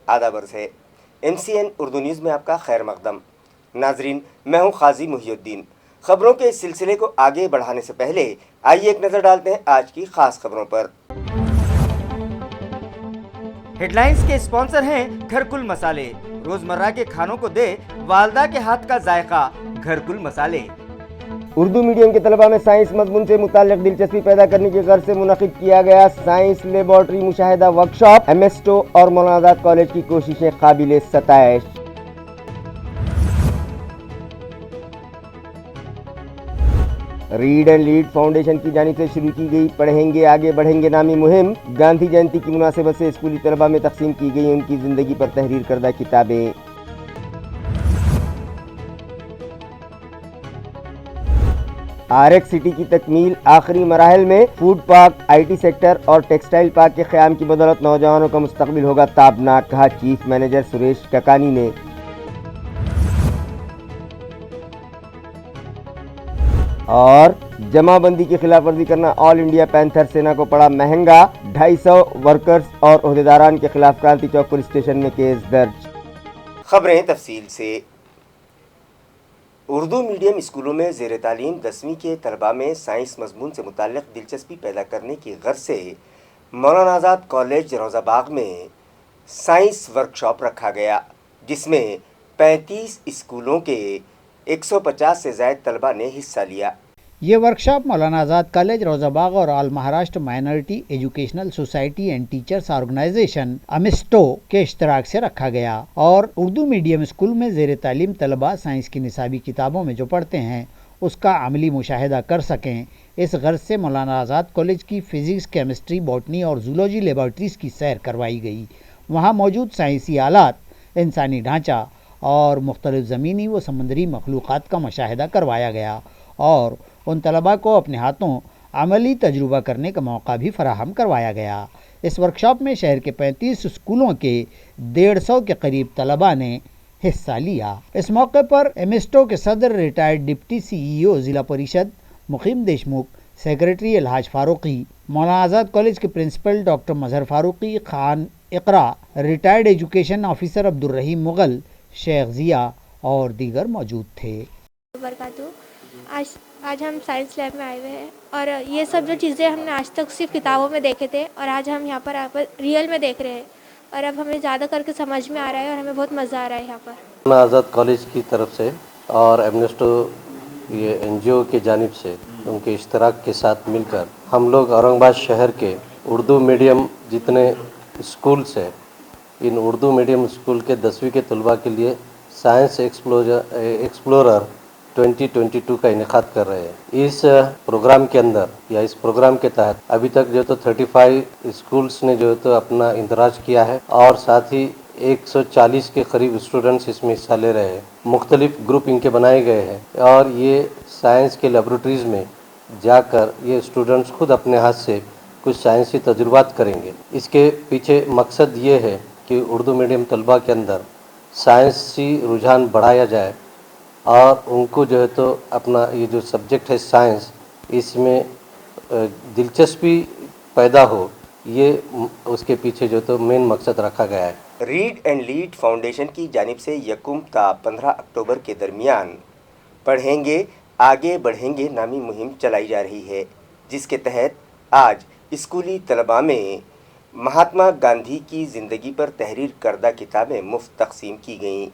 आदाब अर्ज़ है। MCN उर्दू न्यूज़ में आपका खैर मकदम। नाजरीन, मैं हूँ काजी मुहियुद्दीन। खबरों के इस सिलसिले को आगे बढ़ाने से पहले आइए एक नज़र डालते हैं आज की खास खबरों पर। हेडलाइंस के स्पॉन्सर हैं घरकुल मसाले। रोजमर्रा के खानों को दे वालदा के हाथ का जायका, घरकुल मसाले। उर्दू मीडियम के तलबा में साइंस मजमून से मुताल्लिक दिलचस्पी पैदा करने की गर्ज से मुनक़िद किया गया साइंस लेबॉर्ट्री मुशाहिदा वर्कशॉप एमएसटो और मौलाना आज़ाद कॉलेज की कोशिशें काबिल सताइश। रीड एंड लीड फाउंडेशन की जानिब से शुरू की गई पढ़ेंगे आगे बढ़ेंगे नामी मुहिम गांधी जयंती की मुनासिबत से स्कूली तलबा में तकसीम की गई उनकी ज़िंदगी पर तहरीर करदा किताबें। RX सिटी की तकमील आखिरी मराहल में फूड पार्क, IT सेक्टर और टेक्सटाइल पार्क के क़याम की बदौलत नौजवानों का मुस्तकबिल होगा ताबनाक, कहा चीफ मैनेजर सुरेश ककानी ने। और जमाबंदी की खिलाफ वर्जी करना ऑल इंडिया पैंथर सेना को पड़ा महंगा, 250 वर्कर्स और ओहदेदारान के खिलाफ क्रांति चौक पुलिस स्टेशन में केस दर्ज। खबरें तफसील से। उर्दू मीडियम स्कूलों में ज़ेर तालीम 10वीं के तलबा में साइंस मजमून से मुताल्लिक़ दिलचस्पी पैदा करने की गर्ज से मौलाना आज़ाद कॉलेज रोज़ाबाग में साइंस वर्कशॉप रखा गया, जिसमें 35 स्कूलों के 150 से ज़ायद तलबा ने हिस्सा लिया। ये वर्कशॉप मौलाना आज़ाद कॉलेज रोज़ाबाग और all Maharashtra minority educational society and teachers organisation अमिस्टो के इश्तराक से रखा गया और उर्दू मीडियम स्कूल में ज़ेर तालीम तलबा साइंस की निसाबी किताबों में जो पढ़ते हैं उसका अमली मुशाहिदा कर सकें। इस गर्ज से मौलाना आज़ाद कॉलेज की फ़िज़िक्स, केमिस्ट्री, बॉटनी और जूलॉजी लेबॉर्ट्रीज़ की सैर करवाई गई। वहाँ मौजूद साइंसी आलात, इंसानी ढांचा और मुख्तलिफ ज़मीनी व समुद्री मखलूक़ात का मुशाहिदा करवाया गया और उन तलबा को अपने हाथों अमली तजुर्बा करने का मौका भी फराहम करवाया गया। इस वर्कशॉप में शहर के 35 स्कूलों के 150 के करीब तलबा ने हिस्सा लिया। इस मौके पर एमिस्टो के सदर retired deputy CEO Zilla Parishad Mukeem Deshmukh, secretary Alhaj Farooqui, Maulana Azad college के principal doctor Mazhar Farooqui Khan Iqra, retired education officer Abdurrahim Mughal, Sheikh Ziya और दीगर मौजूद थे। आज हम साइंस लैब में आए हुए हैं और ये सब जो चीज़ें हमने आज तक सिर्फ किताबों में देखे थे और आज हम यहाँ पर रियल में देख रहे हैं और अब हमें ज़्यादा करके समझ में आ रहा है और हमें बहुत मज़ा आ रहा है यहाँ पर। आज़ाद कॉलेज की तरफ से और एमनेस्टो ये NGO की जानिब से उनके इश्तराक के साथ मिलकर हम लोग औरंगाबाद शहर के उर्दू मीडियम जितने स्कूल्स हैं, इन उर्दू मीडियम स्कूल के 10वीं के तलबा के लिए साइंस एक्सप्लोरर 2022 का इनेकाद कर रहे हैं। इस प्रोग्राम के अंदर या इस प्रोग्राम के तहत अभी तक जो तो 35 स्कूल्स ने जो तो अपना इंदराज किया है और साथ ही 140 के करीब स्टूडेंट्स इसमें हिस्सा ले रहे हैं। मुख्तलिफ ग्रुप इनके बनाए गए हैं और ये साइंस के लेबोरेटरीज़ में जाकर ये स्टूडेंट्स खुद अपने हाथ से कुछ साइंसी तजुर्बात करेंगे। इसके पीछे मकसद ये है कि उर्दू मीडियम तलबा के अंदर साइंसी रुझान बढ़ाया जाए और उनको जो है तो अपना ये जो सब्जेक्ट है साइंस, इसमें दिलचस्पी पैदा हो, ये उसके पीछे जो तो मेन मकसद रखा गया है। रीड एंड लीड फाउंडेशन की जानिब से यकम ता 15 अक्टूबर के दरमियान पढ़ेंगे आगे बढ़ेंगे नामी मुहिम चलाई जा रही है, जिसके तहत आज स्कूली तलबा में महात्मा गांधी की ज़िंदगी पर तहरीर करदा किताबें मुफ्त तकसीम की गईं।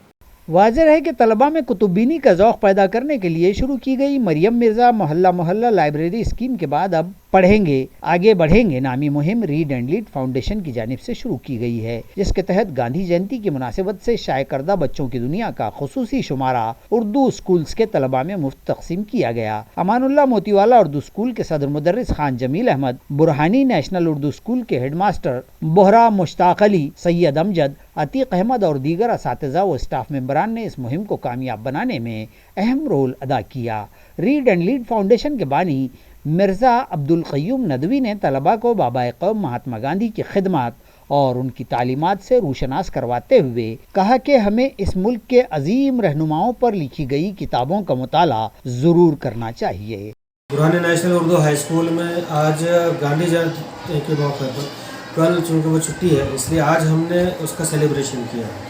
वाज़ेह है कि तलबा में कुतुबीनी का ज़ौक़ पैदा करने के लिए शुरू की गई मरियम मिर्ज़ा मोहल्ला मोहल्ला लाइब्रेरी स्कीम के बाद अब पढ़ेंगे आगे बढ़ेंगे नामी मुहिम रीड एंड लीड फाउंडेशन की जानिब से शुरू की गई है, जिसके तहत गांधी जयंती की मुनासिबत से शाये करदा बच्चों की दुनिया का खुसूसी शुमारा उर्दू स्कूल्स के तलबा में मुफ्त तकसीम किया गया। अमानुल्लाह मोतीवाला उर्दू स्कूल के सदर मुदर्रिस खान जमील अहमद, बुरहानी नेशनल उर्दू स्कूल के हेडमास्टर बोहरा मुश्ताक अली, सैयद अमजद, अतीक अहमद और दीगर असातिज़ा व स्टाफ मेंबरान ने इस मुहिम को कामयाब बनाने में अहम रोल अदा किया। रीड एंड लीड फाउंडेशन के बानी मिर्ज़ा अब्दुल क़य्यूम नदवी ने तलबा को बाबा क़ौम महात्मा गांधी की खिदमत और उनकी तालीमात से रूशनास करवाते हुए कहा कि हमें इस मुल्क के अजीम रहनुमाओं पर लिखी गई किताबों का मुताला ज़रूर करना चाहिए। Burhani national Urdu high school में आज गांधी जयंती के मौके पर कल चूँकि वो छुट्टी है इसलिए आज हमने उसका सेलिब्रेशन किया है।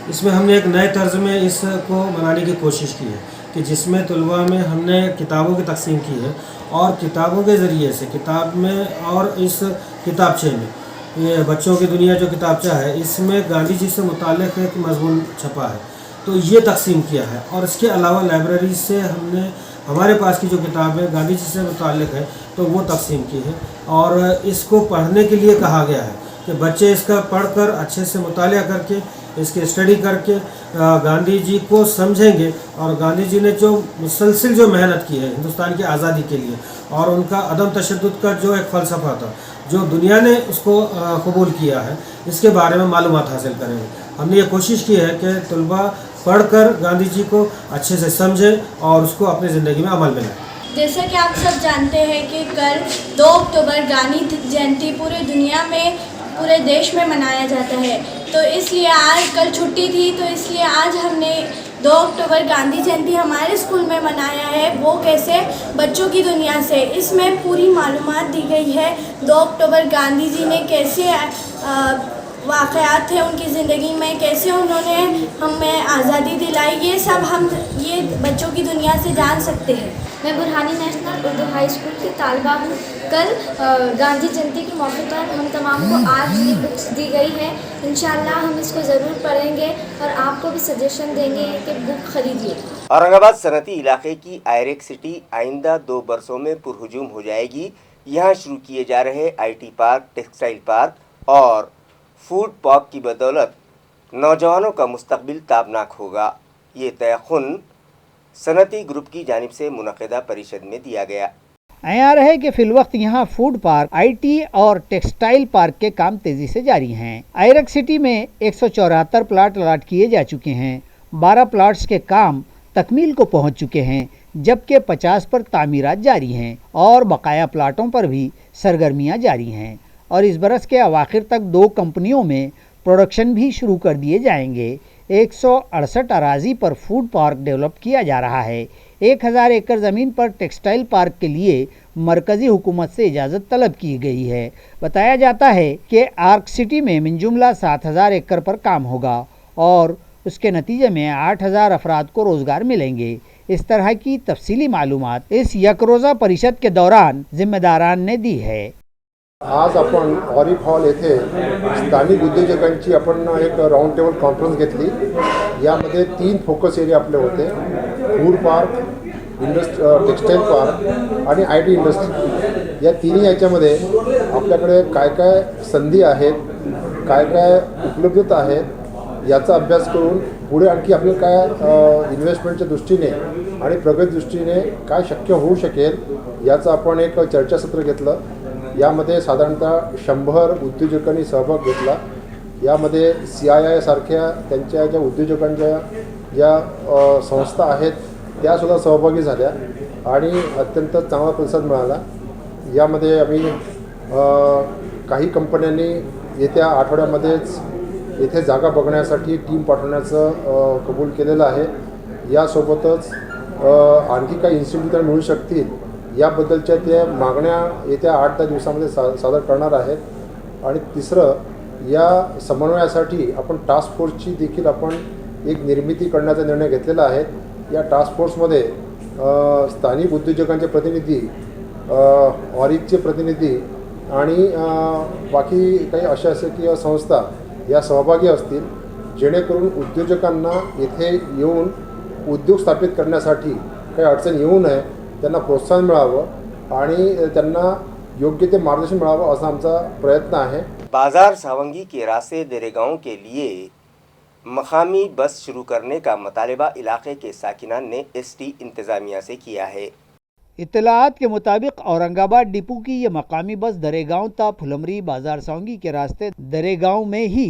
इसमें हमने एक नए तर्ज में इसको मनाने की कोशिश की है कि जिसमें तलबा में हमने किताबों की तकसीम की है और किताबों के ज़रिए से किताब में और इस किताबचे में ये बच्चों की दुनिया जो किताबचा है इसमें गांधी जी से मुताल्लिक़ एक मज़मून छपा है तो ये तकसीम किया है। और इसके अलावा लाइब्रेरी से हमने हमारे पास की जो किताबें गांधी जी से मुताल्लिक़ है तो वो तकसीम की है और इसको पढ़ने के लिए कहा गया है कि बच्चे इसका पढ़कर अच्छे से मुतालिया करके इसकी स्टडी करके गांधी जी को समझेंगे और गांधी जी ने जो मुसलसिल जो मेहनत की है हिंदुस्तान की आज़ादी के लिए और उनका अदम तशद्दुद का जो एक फ़लसफ़ा था जो दुनिया ने उसको कबूल किया है इसके बारे में मालूमात हासिल करेंगे। हमने ये कोशिश की है कि तलबा पढ़कर गांधी जी को अच्छे से समझें और उसको अपनी ज़िंदगी में अमल में लाएं। जैसा कि आप सब जानते हैं कि कल 2 अक्टूबर गांधी जयंती पूरे दुनिया में पूरे देश में मनाया जाता है तो इसलिए आज कल छुट्टी थी तो इसलिए आज हमने 2 अक्टूबर गांधी जयंती हमारे स्कूल में मनाया है। वो कैसे बच्चों की दुनिया से इसमें पूरी मालूमात दी गई है 2 अक्टूबर गांधी जी ने कैसे वाक़यात थे उनकी ज़िंदगी में कैसे उन्होंने हमें आज़ादी दिलाई ये सब हम ये बच्चों की दुनिया से जान सकते हैं। मैं Burhani national Urdu high school की तालिबा हूँ। कल गांधी जयंती के मौके पर हम तमाम को आज ये बुक्स दी गई है। इंशाल्लाह हम इसको ज़रूर पढ़ेंगे और आपको भी सजेशन देंगे कि बुक खरीदिए। औरंगाबाद सनती इलाके की आयरेक सिटी आइंदा 2 बरसों में पुरहुजूम हो जाएगी। यहाँ शुरू किए जा रहे IT पार्क, टेक्सटाइल पार्क और फूड पार्क की बदौलत नौजवानों का मुस्तकबिल ताबनाक होगा। ये तयखुन सनती ग्रुप की जानिब से मुनक़िदा परिषद में दिया गया। आया रहे कि फिलवक्त यहाँ फूड पार्क, IT और टेक्सटाइल पार्क के काम तेजी से जारी हैं। आयरक सिटी में 174 प्लाट अलॉट किए जा चुके हैं। 12 प्लाट्स के काम तकमील को पहुँच चुके हैं जबकि 50 पर तामीरात जारी हैं और बकाया प्लाटों पर भी सरगर्मियाँ जारी हैं और इस बरस के अवाखिर तक 2 कंपनियों में प्रोडक्शन भी शुरू कर दिए जाएंगे। 168 अराजी पर फूड पार्क डेवलप किया जा रहा है। 1000 एकड़ ज़मीन पर टेक्सटाइल पार्क के लिए मरकज़ी हुकूमत से इजाज़त तलब की गई है। बताया जाता है कि आर्क सिटी में मिनजुमला 7000 एकड़ पर काम होगा और उसके नतीजे में 8000 अफराद को रोज़गार मिलेंगे। इस तरह की तफसीली मालूमात इस यकरोज़ा परिषद के दौरान जिम्मेदारान ने दी है। आज आपण ऑरिक हॉल येथे स्थानिक उद्योजकांची आपण एक राऊंड टेबल कॉन्फरन्स घेतली। यामध्ये 3 फोकस एरिया आपले होते, फूड पार्क, टेक्सटाईल पार्क आणि IT इंडस्ट्री। या तिन्ही याच्यामध्ये आपल्याकडे काय काय संधी आहेत, काय काय उपलब्धता आहेत याचा अभ्यास करून पुढे आणखी आपल्याला काय इन्व्हेस्टमेंटच्या दृष्टीने आणि प्रगती दृष्टीने काय शक्य होऊ शकेल याचं आपण एक चर्चासत्र घेतलं। यामध्ये साधारणतः 100 उद्योजकांनी सहभाग घेतला। यामध्ये CII सारख्या त्यांच्या ज्या उद्योजकांच्या ज्या संस्था आहेत त्यासुद्धा सहभागी झाल्या आणि अत्यंत चांगला प्रतिसाद मिळाला। यामध्ये आम्ही काही कंपन्यांनी येत्या आठवड्यामध्येच येथे जागा बघण्यासाठी टीम पाठवण्याचं कबूल केलेलं आहे। यासोबतच आणखी काही इन्स्टिट्यूट मिळू शकतील याबद्दलच्या त्या मागण्या येत्या 8-10 दिवसामध्ये सादर करणार आहेत। आणि तिसरं या समन्वयासाठी आपण टास्क फोर्सची देखील आपण एक निर्मिती करण्याचा निर्णय घेतलेला आहे। या टास्क फोर्समध्ये स्थानिक उद्योजकांचे प्रतिनिधी, ऑरिकचे प्रतिनिधी आणि बाकी काही अशासकीय संस्था या सहभागी असतील जेणेकरून उद्योजकांना येथे येऊन उद्योग स्थापित करण्यासाठी काही अडचण येऊ नये, त्यांना प्रोत्साहन मिळावं आणि त्यांना योग्य ते मार्गदर्शन मिळावं असा आमचा प्रयत्न आहे। बाजार सावंगी के रास्ते देरेगांव के लिए मकामी बस शुरू करने का मुतालबा इलाके के साकिनान ने ST इंतज़ामिया से किया है। इत्तलाआत के मुताबिक औरंगाबाद डिपो की ये मकामी बस दरेगांव ता फुलमरी बाजार सावंगी के रास्ते दरेगांव में ही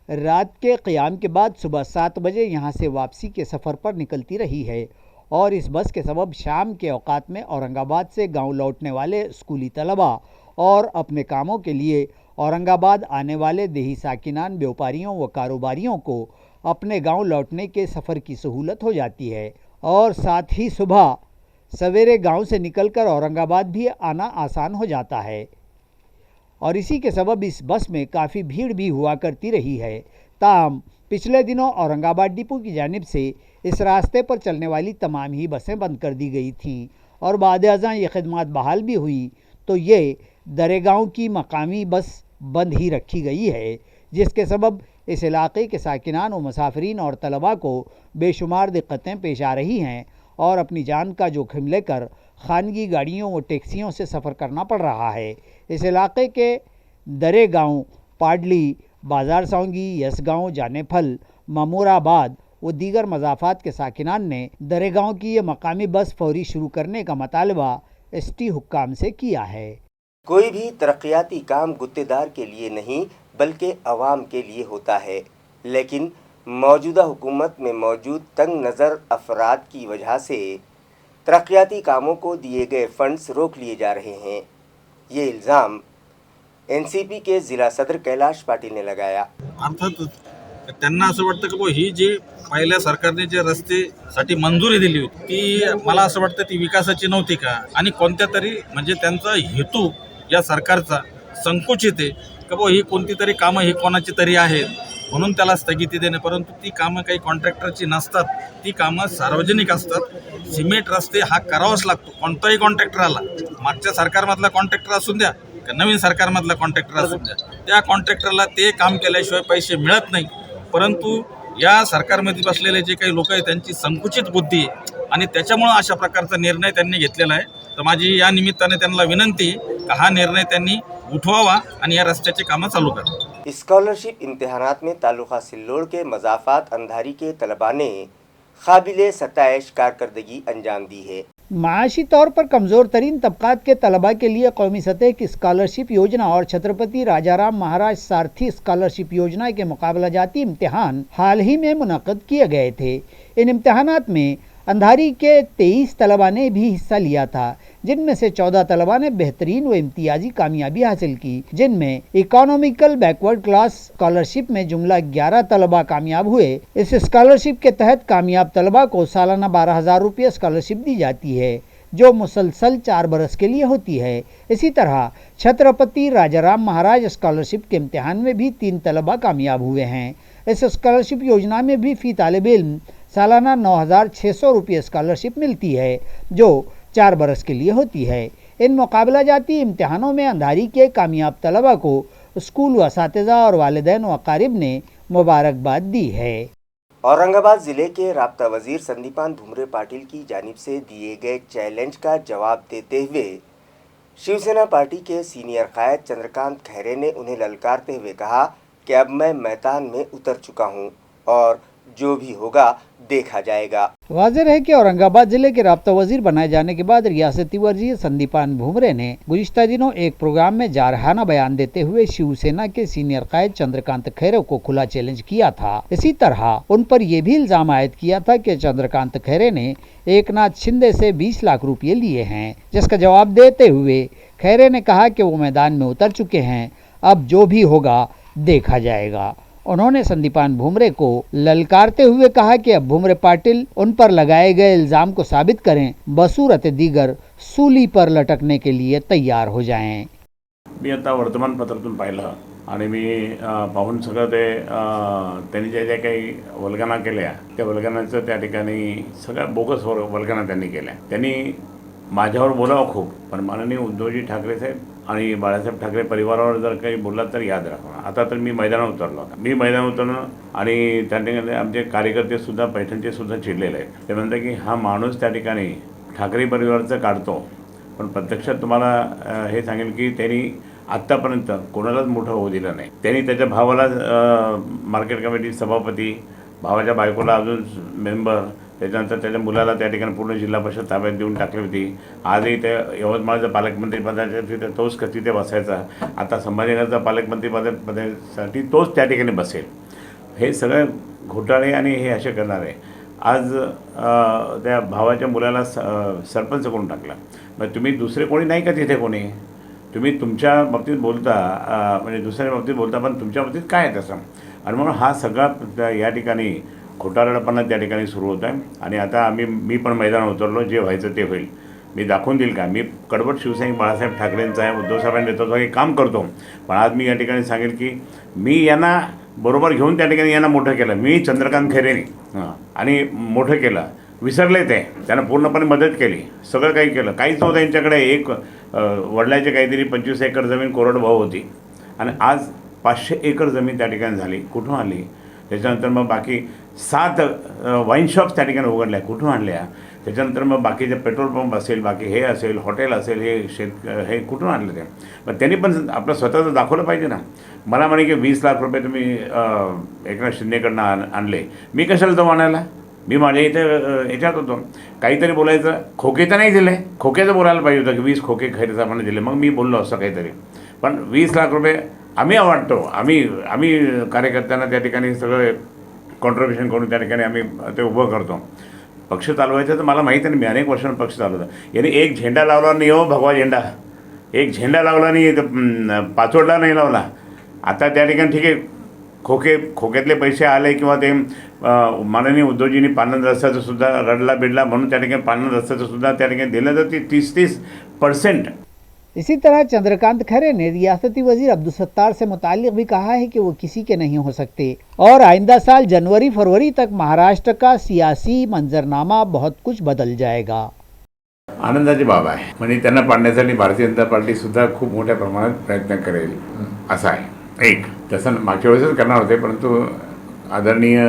रात के क़याम के बाद सुबह 7 बजे यहाँ से वापसी के सफ़र पर निकलती रही है और इस बस के सबब शाम के औकात में औरंगाबाद से गांव लौटने वाले स्कूली तलबा और अपने कामों के लिए औरंगाबाद आने वाले देही साकिनान, व्यापारियों व कारोबारियों को अपने गांव लौटने के सफ़र की सहूलत हो जाती है और साथ ही सुबह सवेरे गांव से निकलकर औरंगाबाद भी आना आसान हो जाता है। और इसी के सबब इस बस में काफ़ी भीड़ भी हुआ करती रही है। ताहम पिछले दिनों औरंगाबाद डिपो की जानिब से इस रास्ते पर चलने वाली तमाम ही बसें बंद कर दी गई थीं और बाद अज़ां ये खिदमत बहाल भी हुई तो ये दरेगांव की मकामी बस बंद ही रखी गई है, जिसके सबब इस इलाके के साकिनान व मुसाफिरीन और तलबा को बेशुमार दिक्कतें पेश आ रही हैं और अपनी जान का जोखिम लेकर खानगी गाड़ियों व टैक्सियों से सफ़र करना पड़ रहा है। इस इलाके के दरेगांव, पाडली, बाजार सौंगी, यसगांव, जानेफल, मामूराबाद व दीगर मज़ाफ़ात के साकिनान ने दरेगांव की ये मकामी बस फौरी शुरू करने का मुतालबा ST हुक्काम से किया है। कोई भी तरक्याती काम गुत्तेदार के लिए नहीं बल्कि अवाम के लिए होता है, लेकिन मौजूदा हुकूमत में मौजूद तंग नज़र अफराद की वजह से तरक्याती कामों को दिए गए फंड्स रोक लिए जा रहे हैं। ये इल्ज़ाम NCP के ज़िला सदर कैलाश पाटिल ने लगाया। अर्थातच त्यांना असं वाटतं की बुवा ही जी पहिल्या सरकारने जे रस्तेसाठी मंजुरी दिली होती ती मला असं वाटतं ती विकासाची नव्हती का, आणि कोणत्या तरी म्हणजे त्यांचा हेतू या सरकारचा संकुचित आहे की बुवा ही कोणती तरी कामं ही कोणाची तरी आहेत म्हणून त्याला स्थगिती देणे, परंतु ती कामं काही कॉन्ट्रॅक्टरची नसतात, ती कामं सार्वजनिक असतात। सिमेंट रस्ते हा करावाच लागतो कोणताही कॉन्ट्रॅक्टर आला, मागच्या सरकारमधला कॉन्ट्रॅक्टर असून द्या का नवीन सरकारमधला कॉन्ट्रॅक्टर असून द्या, त्या कॉन्ट्रॅक्टरला ते काम केल्याशिवाय पैसे मिळत नाही। परंतु या सरकारमध्ये बसलेले जे काही लोक आहेत त्यांची संकुचित बुद्धी आहे आणि त्याच्यामुळे अशा प्रकारचा निर्णय त्यांनी घेतलेला आहे। तर माझी या निमित्ताने त्यांना विनंती की हा निर्णय त्यांनी उठवावा आणि या रस्त्याचे कामं चालू करावी। स्कॉलरशिप इम्तिहानात में तालुका सिल्लोड़ के मज़ाफ़ात अंधारी के तलबा ने काबिल सताइश कारकर्दगी अंजाम दी है। माशी तौर पर कमज़ोर तरीन तबक़ात के तलबा के लिए कौमी सतह की स्कॉलरशिप योजना और छत्रपति राजाराम महाराज सारथी स्कॉलरशिप योजना के मुकाबला जाती इम्तिहान हाल ही में मुनक़्क़द किए गए थे। इन इम्तिहानात में अंधारी के 23 तलबा ने भी हिस्सा लिया था, जिनमें से 14 तलबा ने बेहतरीन व इम्तियाजी कामयाबी हासिल की, जिनमें इकोनॉमिकल बैकवर्ड क्लास स्कॉलरशिप में जुमला 11 तलबा कामयाब हुए। इस स्कॉलरशिप के तहत कामयाब तलबा को सालाना 12,000 रुपये स्कॉलरशिप दी जाती है, जो मुसलसल 4 बरस के लिए होती है। इसी तरह छत्रपति राजाराम महाराज स्कॉलरशिप के इम्तिहान में भी 3 तलबा कामयाब हुए हैं। इस स्कॉलरशिप योजना में भी फ़ी तालिब इल्म सालाना 9,600 रुपये स्कॉलरशिप मिलती है, जो 4 बरस के लिए होती है। इन मुकाबला जाती इम्तिहानों में अंधारी के कामयाब तलबा को स्कूल व असातिज़ा और वालिदैन व अकारिब ने मुबारकबाद दी है। औरंगाबाद ज़िले के राब्ता वज़ीर संदीपान भुमरे पाटिल की जानिब से दिए गए चैलेंज का जवाब देते हुए शिवसेना पार्टी के सीनियर कायद चंद्रकांत खैरे ने उन्हें ललकारते हुए कहा कि अब मैं मैदान में उतर चुका हूं और जो भी होगा देखा जाएगा। वाज़ेह है कि औरंगाबाद जिले के राब्ता वजीर बनाए जाने के बाद रियासती वजीर संदीपान भुमरे ने गुज़िश्ता दिनों एक प्रोग्राम में जारहाना बयान देते हुए शिवसेना के सीनियर कायद चंद्रकांत खैरे को खुला चैलेंज किया था। इसी तरह उन पर यह भी इल्जाम आयद किया था कि चंद्रकांत खैरे ने एकनाथ शिंदे से 20 लाख रुपये लिए हैं, जिसका जवाब देते हुए खैरे ने कहा कि वो मैदान में उतर चुके हैं, अब जो भी होगा देखा जाएगा। उन्होंने संदीपान भुमरे को ललकारते हुए कहा कि अब भुमरे पाटिल उन पर लगाए गए इल्ज़ाम को साबित करें, बसूरत दीगर सूली पर लटकने के लिए तैयार हो जाएं। मी आता वर्तमानपत्रातून पाहिलं आणि मी पाहून सगळं ते त्यांनी ज्या काही वल्गना केल्या त्या वल्गनाचं त्या ठिकाणी सगळ्या बोगस वल्गना त्यांनी केल्या। त्यांनी माझ्यावर बोलावं खूप, पण माननीय उद्धवजी ठाकरे साहेब आणि बाळासाहेब ठाकरे परिवारावर जर काही बोललात तर याद राखा। आता तर मी मैदानावर उतरलो होता, मी मैदानावर उतरलो आणि त्या ठिकाणी आमचे कार्यकर्तेसुद्धा पैठणचेसुद्धा चिडलेले आहेत। ते म्हणतात की हा माणूस त्या ठिकाणी ठाकरे परिवाराचं काढतो, पण प्रत्यक्षात तुम्हाला हे सांगेल की त्यांनी आत्तापर्यंत कोणालाच मोठं होऊ दिलं नाही। त्यांनी त्याच्या भावाला मार्केट कमिटी सभापती, भावाच्या बायकोला अजून मेंबर, त्याच्यानंतर त्याच्या मुलाला त्या ठिकाणी पूर्ण जिल्हा परिषद ताब्यात देऊन टाकली होती। आजही ते यवतमाळचं पालकमंत्री पदासाठी तोच तिथे बसायचा, आता संभाजीनगरचा पालकमंत्री पदासाठी तोच त्या ठिकाणी बसेल। हे सगळे घोटाळे आणि हे असे करणारे आज त्या भावाच्या मुलाला सरपंच करून टाकला। मग तुम्ही दुसरे कोणी नाही का तिथे? कोणी तुम्ही तुमच्या बाबतीत बोलता, म्हणजे दुसऱ्या बाबतीत बोलता, पण तुमच्या बाबतीत काय आहे तसं? आणि म्हणून हा सगळा या ठिकाणी खोटारडेपणा त्या ठिकाणी सुरू होत आहे। आणि आता मी पण मैदानावर उतरलो, जे व्हायचं ते होईल। मी दाखवून देईल का? मी कडवट शिवसैनिक बाळासाहेब ठाकरेंचा आहे, उद्धवसाहेबांच्या नेतृत्वाखाली काम करतो. पण आज मी या ठिकाणी सांगेल की मी यांना बरोबर घेऊन त्या ठिकाणी यांना मोठं केलं. मी चंद्रकांत खैरेने आणि मोठं केलं. विसरले ते, त्यांना पूर्णपणे मदत केली, सगळं काही केलं. काहीच नव्हतं यांच्याकडे. एक वडिलांचे काहीतरी 25 एकर जमीन कोरडवाहू होती आणि आज 500 एकर जमीन त्या ठिकाणी झाली. कुठून आली? त्याच्यानंतर मग बाकी 7 वाईन शॉप्स त्या ठिकाणी उघडल्या. कुठून आणल्या? त्याच्यानंतर मग बाकीचे पेट्रोल पंप असेल, बाकी हे असेल, हॉटेल असेल, हे कुठून आणलं ते? पण त्यांनी पण आपलं स्वतःचं दाखवलं पाहिजे ना. मला म्हणे की 20 लाख रुपये तुम्ही एकनाथ शिंदेकडनं आणले. मी कशाला जाऊ आणायला? मी माझ्या इथे याच्यात होतो. काहीतरी बोलायचं, खोके तर नाही दिले, खोक्याचं बोलायला पाहिजे होतं की 20 खोके खैरेसाहेबांना दिले, मग मी बोललो असं काहीतरी. पण 20 लाख रुपये आम्ही आवडतो. आम्ही कार्यकर्त्यांना त्या ठिकाणी सगळं कॉन्ट्रिब्युशन करून त्या ठिकाणी आम्ही ते उभं करतो. पक्ष चालवायचं तर मला माहीत नाही, मी अनेक वर्षांनी पक्ष चालवतो. याने एक झेंडा लावला नाही हो, भगवा झेंडा. एक झेंडा लावला नाही, पाचोडला नाही लावला. आता त्या ठिकाणी ठीक आहे, खोक्यातले पैसे आले किंवा ते माननीय उद्धवजींनी पाणंद रस्त्याचं सुद्धा रडला बिडला म्हणून त्या ठिकाणी पाणंद रस्त्याचं सुद्धा त्या ठिकाणी दिलं तर ते 30% इसी तरह चंद्रकांत खैरे ने रियासती वजीर अब्दुल सत्तार से मुताल्लिक भी कहा है कि वो किसी के नहीं हो सकते और आइंदा साल जनवरी फरवरी तक महाराष्ट्र का सियासी मंजरनामा बहुत कुछ बदल जाएगा. आनंदाची बाब आहे. म्हणजे त्यांना पाडण्यासाठी भारतीय जनता पार्टी सुद्धा खूप मोठ्या प्रमाणात प्रयत्न करेल असं आहे. एक तसं मागच्या वेळेसच करणार होते, परंतु आदरणीय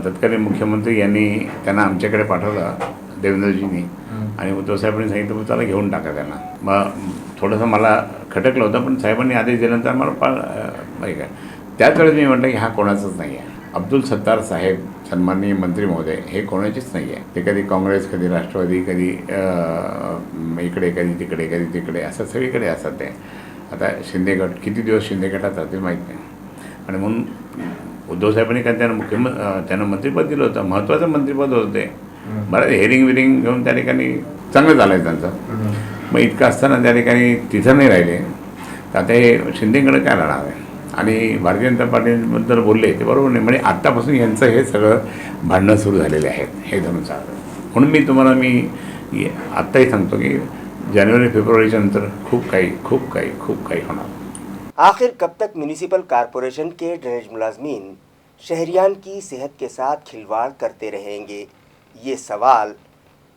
तत्कालीन मुख्यमंत्री यांनी त्यांना आमच्याकडे पाठवलं, देवेंद्रजींनी, आणि उद्धवसाहेबांनी सांगितलं मग त्याला घेऊन टाका त्यांना. मग थोडंसं मला खटकलं होतं, पण साहेबांनी आदेश दिल्यानंतर मला माहीत आहे. त्याच वेळेस मी म्हटलं की हा कोणाचंच नाही आहे. अब्दुल सत्तार साहेब सन्माननीय मंत्री महोदय हे कोणाचीच नाही आहे. ते कधी काँग्रेस, कधी राष्ट्रवादी, कधी इकडे, कधी तिकडे, कधी तिकडे, असं सगळीकडे असतात ते. आता शिंदेगड किती दिवस शिंदेगडात राहतील माहीत नाही. आणि म्हणून उद्धवसाहेबांनी काय त्यांना मंत्रिपद दिलं होतं, महत्त्वाचं मंत्रिपद होतं ते. बरं हेरिंग घेऊन त्या ठिकाणी चांगलं झालं आहे त्यांचं. मग इतकं असताना त्या ठिकाणी तिथं नाही राहिले तर आता हे शिंदेकडे काय राहणार आहे? आणि भारतीय जनता पार्टीबद्दल बोलले ते बरोबर नाही. म्हणजे आत्तापासून यांचं हे सगळं भांडणं सुरू झालेले आहेत हे धरून चालतं. म्हणून मी तुम्हाला आत्ताही सांगतो की जनवरी फेब्रुवारीच्या नंतर खूप काही होणार. आखिर कब तक म्यूनिसिपल कॉरपोरेशन के ड्रेनेज मुलाजमीन शहरियान की सेहत के साथ खिलवाड़ करते रहेंगे? ये सवाल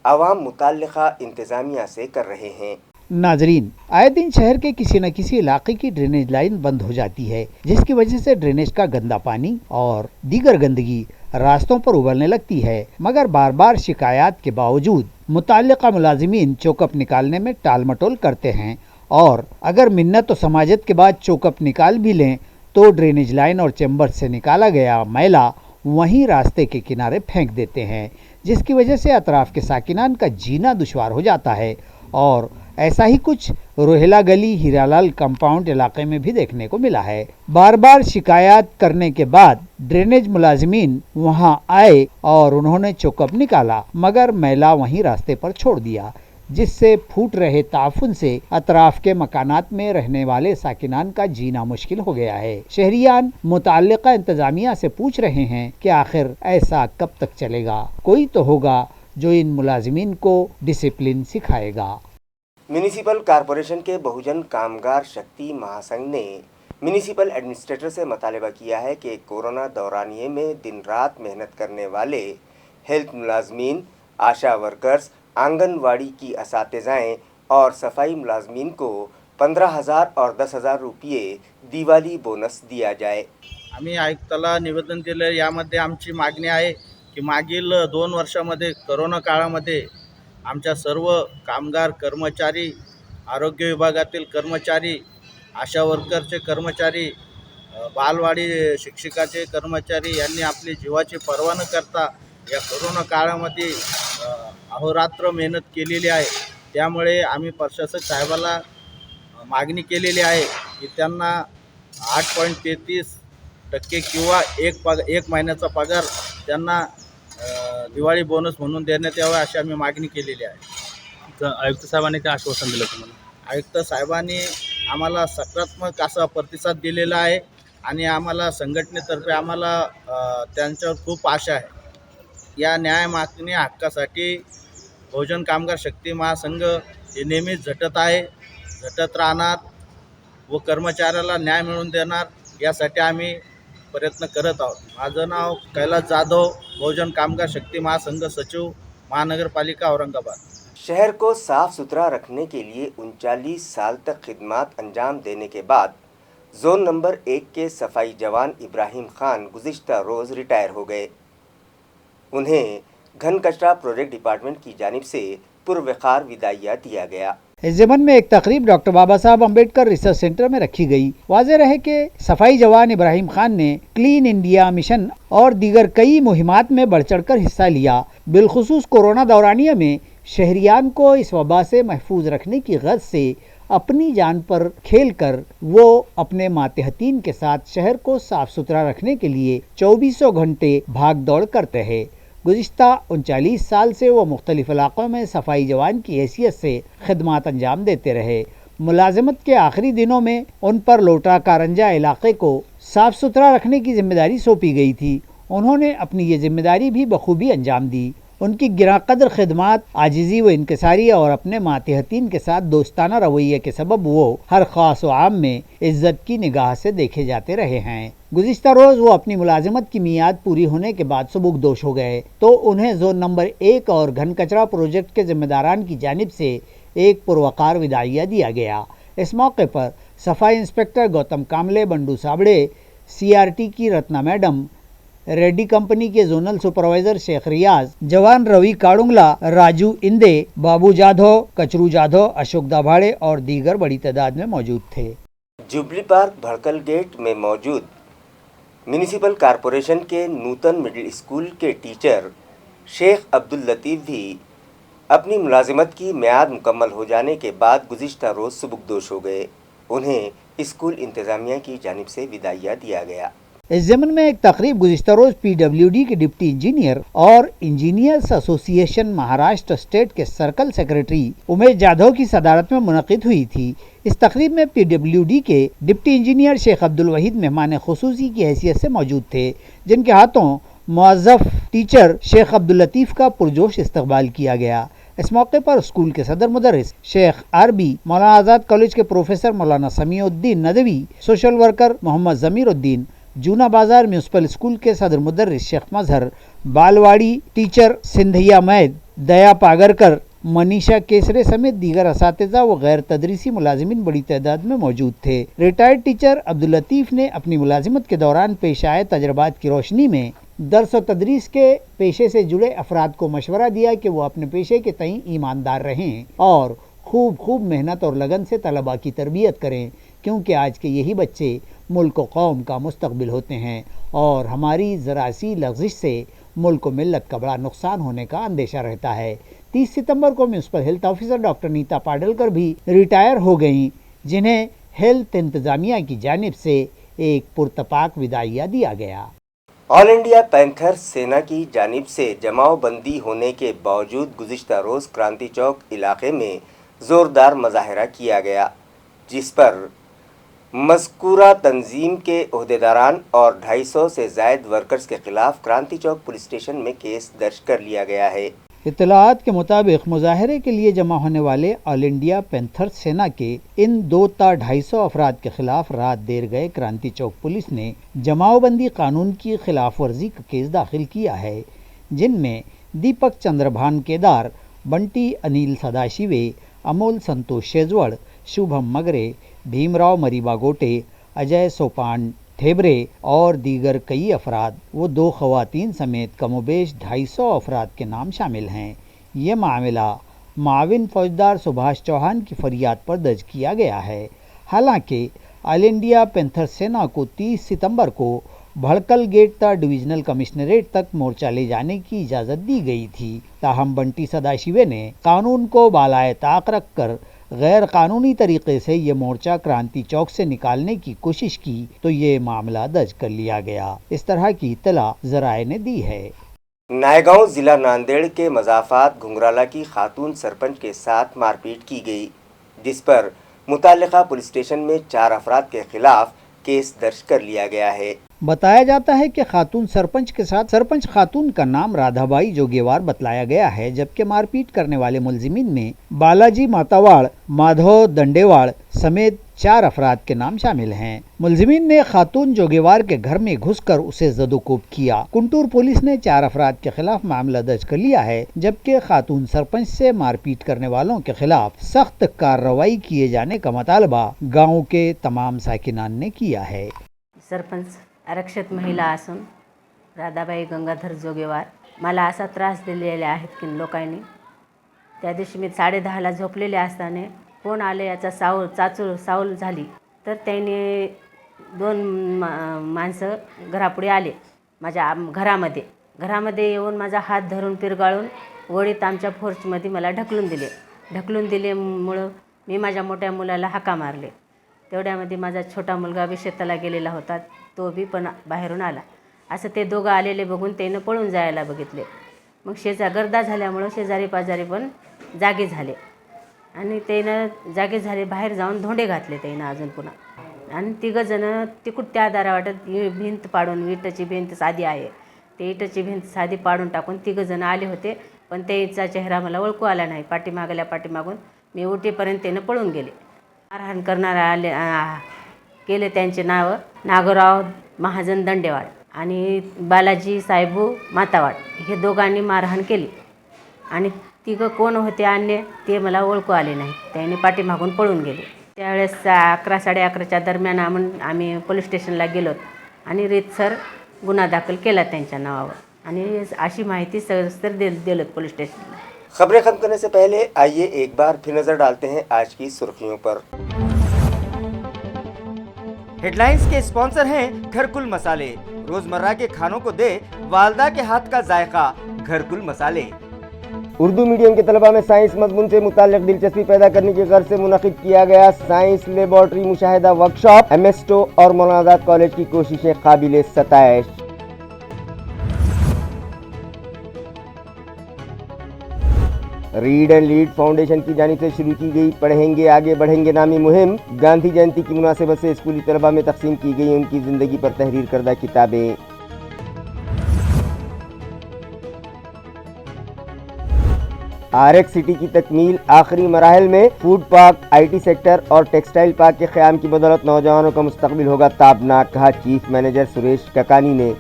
अवाम मुताल्लिका इंतज़ामिया से कर रहे हैं. नाजरीन, आए दिन शहर के किसी न किसी इलाके की ड्रेनेज लाइन बंद हो जाती है, जिसकी वजह से ड्रेनेज का गंदा पानी और दीगर गंदगी रास्तों पर उबलने लगती है. मगर बार बार शिकायत के बावजूद मुताल्लिका मुलाजिमीन चौकअप निकालने में टाल मटोल करते हैं और अगर मिन्नत तो समाजत के बाद चौकअप निकाल भी लें तो ड्रेनेज लाइन और चैम्बर से निकाला गया मैला वहीं रास्ते के किनारे फेंक देते हैं, जिसकी वजह से अतराफ के साकिनान का जीना दुश्वार हो जाता है. और ऐसा ही कुछ रोहेला गली हीरालाल कंपाउंड इलाके में भी देखने को मिला है. बार बार शिकायत करने के बाद ड्रेनेज मुलाजिमीन वहां आए और उन्होंने चौकअप निकाला, मगर मैला वहीं रास्ते पर छोड़ दिया, जिससे फूट रहे ताफुन से अतराफ के मकानात में रहने वाले साकिनान का जीना मुश्किल हो गया है. शहरियान मुताल्लिका इंतजामिया से पूछ रहे हैं कि आखिर ऐसा कब तक चलेगा? कोई तो होगा जो इन मुलाजिमीन को डिसिप्लिन सिखाएगा. म्यूनिसिपल कॉरपोरेशन के बहुजन कामगार शक्ति महासंघ ने म्यूनिसिपल एडमिनिस्ट्रेटर से मुतालबा किया है कि कोरोना दौरानिये में दिन रात मेहनत करने वाले हेल्थ मुलाजमीन, आशा वर्कर्स, आंगनवाड़ी की असातिज़ाएँ और सफाई मुलाजमीन को 15,000 और 10,000 रुपये दिवाली बोनस दिया जाए. आम्ही आयुक्ताला निवेदन दिलं. यामध्ये आमची मागणी आहे की मागील 2 वर्षामध्ये कोरोना काळामध्ये आमच्या सर्व कामगार कर्मचारी, आरोग्य विभागातील कर्मचारी, आशा वर्करचे कर्मचारी, बालवाडी शिक्षकाचे कर्मचारी यांनी आपली जीवाची पर्वा न करता या कोरोना काळामध्ये अहोरात्र मेहनत केलेली आहे. त्यामुळे आम्ही प्रशासक साहेबाला मागणी केलेली आहे की त्यांना 8.33% किंवा एक महिन्याचा पगार त्यांना दिवाळी बोनस म्हणून देण्यात यावा अशी आम्ही मागणी केलेली आहे. तर आयुक्त साहेबांनी काय आश्वासन दिलं तुम्हाला? आयुक्त साहेबांनी आम्हाला सकारात्मक असा प्रतिसाद दिलेला आहे आणि आम्हाला संघटनेतर्फे आम्हाला त्यांच्यावर खूप आशा आहे. या न्याय मागणी हक्कासाठी बहुजन कामगार शक्ती महासंघ हे नेहमीच झटत आहे, झटत राहणार व कर्मचाऱ्याला न्याय मिळवून देणार यासाठी आम्ही प्रयत्न करत आहोत. माझं नाव कैलास जाधव, बहुजन कामगार शक्ती महासंघ सचिव, महानगरपालिका औरंगाबाद. शहर को साफ सुथरा रखने के लिए 39 साल तक खिदमत अंजाम देने के बाद जोन नंबर 1 के सफाई जवान इब्राहिम खान गुज़िश्ता रोज़ रिटायर हो गए. उन्हें घन कचरा प्रोजेक्ट डिपार्टमेंट की जानिब से पुरवकार विदाइया दिया गया. इस ज़मन में एक तकरीब डॉक्टर बाबा साहब अम्बेडकर रिसर्च सेंटर में रखी गई. वाज़ेह रहे कि सफाई जवान इब्राहिम खान ने क्लीन इंडिया मिशन और दीगर कई मुहिमात में बढ़ चढ़ कर हिस्सा लिया. बिलखुसूस कोरोना दौरानिया में शहरियान को इस वबा से महफूज रखने की गर्ज से अपनी जान पर खेल कर वो अपने मातहतीन के साथ शहर को साफ सुथरा रखने के लिए 24 घंटे भाग दौड़ करते हैं. गुज़िश्ता 39 साल से वो मुख्तलिफ इलाक़ों में सफाई जवान की हैसियत से खिदमत अंजाम देते रहे. मुलाजमत के आखिरी दिनों में उन पर लोटा कारंजा इलाक़े को साफ सुथरा रखने की जिम्मेदारी सौंपी गई थी. उन्होंने अपनी ये जिम्मेदारी भी बखूबी अंजाम दी. उनकी गिरा कदर खिदमत, आजिज़ी व इनकसारी और अपने मातहतीन के साथ दोस्ताना रवैये के सबब वो हर ख़ास व आम में इज़्ज़त की निगाह से देखे जाते रहे हैं. गुज़िश्ता रोज़ वो अपनी मुलाजमत की मियाद पूरी होने के बाद सुबुकदोश हो गए तो उन्हें जोन नंबर 1 और घन कचरा प्रोजेक्ट के जिम्मेदारान की जानिब से एक पुरवकार विदाइया दिया गया. इस मौके पर सफाई इंस्पेक्टर गौतम कामले, बंडू साबड़े, CRT की रत्ना मैडम, रेड्डी कंपनी के जोनल सुपरवाइजर शेख रियाज, जवान रवि काड़ुंगला, राजू इंदे, बाबू जाधव, कचरू जाधव, अशोक दाभाड़े और दीगर बड़ी तादाद में मौजूद थे. जुबली पार्क भड़कल गेट में मौजूद म्यूनिसिपल कॉरपोरेशन के नूतन मिडिल स्कूल के टीचर शेख अब्दुल लतीफ़ भी अपनी मुलाजिमत की मियाद मुकम्मल हो जाने के बाद गुज़िश्ता रोज़ सुबुकदोश हो गए. उन्हें स्कूल इंतज़ामिया की जानिब से विदाइया दिया गया. इस ज़मन में एक तकरीब गुज़िश्ता रोज़ PWD के डिप्टी इंजीनियर और इंजीनियर्स एसोसिएशन महाराष्ट्र स्टेट के सर्कल सेक्रेटरी उमेश जाधव की सदारत में मुनक़िद हुई थी. इस तकरीब में PWD के डिप्टी इंजीनियर शेख अब्दुल वहीद मेहमान खुसूसी की हैसियत से मौजूद थे, जिनके हाथों मुअज़्ज़फ़ टीचर शेख अब्दुल लतीफ़ का पुरजोश इस्तकबाल किया गया. इस मौके पर स्कूल के सदर मुदर्रिस शेख आरबी, मौलाना आज़ाद कॉलेज के प्रोफेसर मौलाना समीउद्दीन नदवी, सोशल वर्कर मोहम्मद ज़मीरुद्दीन, जूना बाजार म्यूनसिपल स्कूल के सदर मुदर्रिस शेख मजहर, बालवाड़ी टीचर सिंधिया मैद, दया पागरकर, मनीषा केसरे समेत दीगर असातिज़ा व गैर तदरीसी मुलाजिमिन बड़ी तादाद में मौजूद थे. रिटायर्ड टीचर अब्दुल लतीफ़ ने अपनी मुलाजिमत के दौरान पेश आए तजर्बात की रोशनी में दर्स व तदरीस के पेशे से जुड़े अफराद को मशवरा दिया कि वो अपने पेशे के तईं ईमानदार रहें और खूब मेहनत और लगन से तलबा की तरबियत करें, क्योंकि आज के यही बच्चे मुल्क व कौम का मुस्तकबिल होते हैं और हमारी ज़रा सी लग़ज़िश से मुल्क व मिल्लत का बड़ा नुकसान होने का अंदेशा रहता है. 30 सितंबर को municipal health officer doctor Nita Padalkar भी रिटायर हो गईं, जिन्हें हेल्थ इंतज़ामिया की जानिब से एक पुरतपाक विदाइया दिया गया. ऑल इंडिया पैंथर सेना की जानिब से जमाव बंदी होने के बावजूद गुज़िश्ता रोज़ क्रांति चौक इलाके में ज़ोरदार मुज़ाहरा किया गया, जिस पर मज़कूरा तंजीम के ओहदेदारान और 250 से ज़ायद वर्कर्स के खिलाफ क्रांति चौक पुलिस स्टेशन में केस दर्ज कर लिया गया है. इत्तलाआत के मुताबिक मुजाहरे के लिए जमा होने वाले ऑल इंडिया पैंथर सेना के इन 2 ता 250 अफराद के खिलाफ रात देर गए क्रांति चौक पुलिस ने जमावबंदी कानून की खिलाफ वर्जी का केस दाखिल किया है, जिनमें दीपक चंद्रभान केदार, बंटी अनिल सदाशिवे, अमोल संतोष शेजवड़, शुभम मगरे, भीमराव मरीबा गोटे, अजय सोपान ठेबरे और दीगर कई अफराद वो 2 ख़वातीन समेत कमोबेश 250 अफराद के नाम शामिल हैं. ये मामला माविन फौजदार सुभाष चौहान की फरियाद पर दर्ज किया गया है. हालांकि ऑल इंडिया पैंथर सेना को 30 सितंबर को भड़कल गेट तक डिविजनल कमिश्नरेट तक मोर्चा ले जाने की इजाज़त दी गई थी. ताहम बंटी सदाशिवे ने कानून को बालाए ताक रख कर गैर कानूनी तरीके से ये मोर्चा क्रांति चौक से निकालने की कोशिश की तो ये मामला दर्ज कर लिया गया. इस तरह की इत्तला ज़राए ने दी है. नायगांव जिला नांदेड़ के मज़ाफ़ात घुंगराला की खातून सरपंच के साथ मारपीट की गई, जिस पर मुताल्लिका पुलिस स्टेशन में 4 अफराद के खिलाफ केस दर्ज कर लिया गया है. बताया जाता है कि खातून सरपंच के साथ सरपंच खातून का नाम राधाबाई जोगेवार बतलाया गया है, जबकि मारपीट करने वाले मुलजिमीन में बालाजी मातावाड़, माधव दंडेवाड़ समेत 4 अफराद के नाम शामिल हैं। मुलजिमीन ने खातून जोगेवार के घर में घुसकर उसे जदोकोब किया। कुंटूर पुलिस ने 4 अफराद के खिलाफ मामला दर्ज कर लिया है, जबकि खातून सरपंच से मारपीट करने वालों के खिलाफ सख्त कार्रवाई किए जाने का मुतालबा गाँव के तमाम साकिनान ने किया है। सरपंच आरक्षित महिला असून राधाबाई गंगाधर जोगेवार मला असा त्रास दिलेला आहेत की लोकांनी, त्या दिवशी मी 10:30ला झोपलेले असताना कोण आले याचा सावल झाली, तर त्यांनी 2 माणसं घरापुढे आले माझ्या घरामध्ये येऊन माझा हात धरून पिरगाळून वडीत आमच्या फोर्चमध्ये मला ढकलून दिल्यामुळं मी माझ्या मोठ्या मुलाला हाका मारले। तेवढ्यामध्ये माझा छोटा मुलगा बी शेताला गेलेला होता, तो बी पण बाहेरून आला। असं ते दोघं आलेले बघून त्यानं पळून जायला बघितले। मग गर्दा झाल्यामुळं शेजारी पाजारी पण जागे झाले आणि त्यानं जागे झाले, बाहेर जाऊन धोंडे घातले त्यानं अजून पुन्हा। आणि 3 जण तिकून त्या दारावाटत भिंत पाडून, विटाची भिंत साधी आहे, ते इटाची भिंत साधी पाडून टाकून 3 जण आले होते, पण त्याचा चेहरा मला ओळखू आला नाही। पाठीमागून मी उठेपर्यंत त्यानं पळून गेले। मारहाण करणारा केले त्यांचे नाव नागोराव महाजन दंडेवाड आणि बालाजी साहेबू मातावाड, हे दोघांनी मारहाण केली आणि 3 कोण होते अन्य ते मला ओळखू आले नाही, त्यांनी पाठीमागून पळून गेले। त्यावेळेस 11, 11:30च्या दरम्यान आम्ही पोलीस स्टेशनला गेलो आणि रीतसर गुन्हा दाखल केला त्यांच्या नावावर आणि अशी माहिती सविस्तर दिली पोलीस स्टेशनला। खबरें खत्म करने से पहले आइए एक बार फिर नजर डालते हैं आज की सुर्खियों पर। हेडलाइंस के स्पॉन्सर हैं घरकुल मसाले। रोजमर्रा के खानों को दे वालदा के हाथ का जायका, घरकुल मसाले। उर्दू मीडियम के तलबा में साइंस मजमून से मुताल्लिक दिलचस्पी पैदा करने की गर्ज से मुनक़िद किया गया साइंस लेबॉर्ट्री मुशाहिदा वर्कशॉप एमएसटो और मौलाना आज़ाद कॉलेज की कोशिशें काबिल सताइश। रीड एंड लीड फाउंडेशन की जानिब से शुरू की गई पढ़ेंगे आगे बढ़ेंगे नामी मुहिम गांधी जयंती की मुनासिबत से स्कूली तलबा में तकसीम की गई उनकी ज़िंदगी पर तहरीर करदा किताबें। RX सिटी की तकमील आखिरी मराहल में फूड पार्क, IT सेक्टर और टेक्सटाइल पार्क के क़याम की बदौलत नौजवानों का मुस्तकबिल होगा ताबनाक, कहा चीफ मैनेजर सुरेश ककानी ने।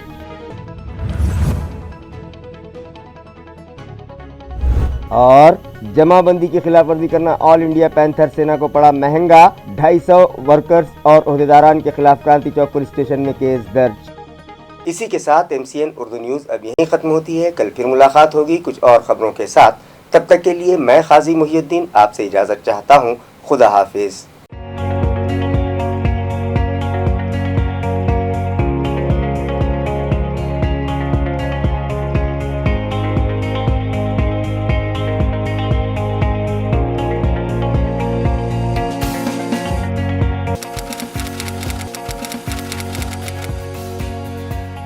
और जमाबंदी की खिलाफ वर्जी करना ऑल इंडिया पैंथर सेना को पड़ा महंगा, 250 वर्कर्स और ओहदेदारान के खिलाफ क्रांति चौक पुलिस स्टेशन में केस दर्ज। इसी के साथ MCN उर्दू न्यूज़ अब यहीं ख़त्म होती है। कल फिर मुलाकात होगी कुछ और ख़बरों के साथ। तब तक के लिए मैं क़ाज़ी मुहिउद्दीन आपसे इजाज़त चाहता हूँ। खुदा हाफिज़।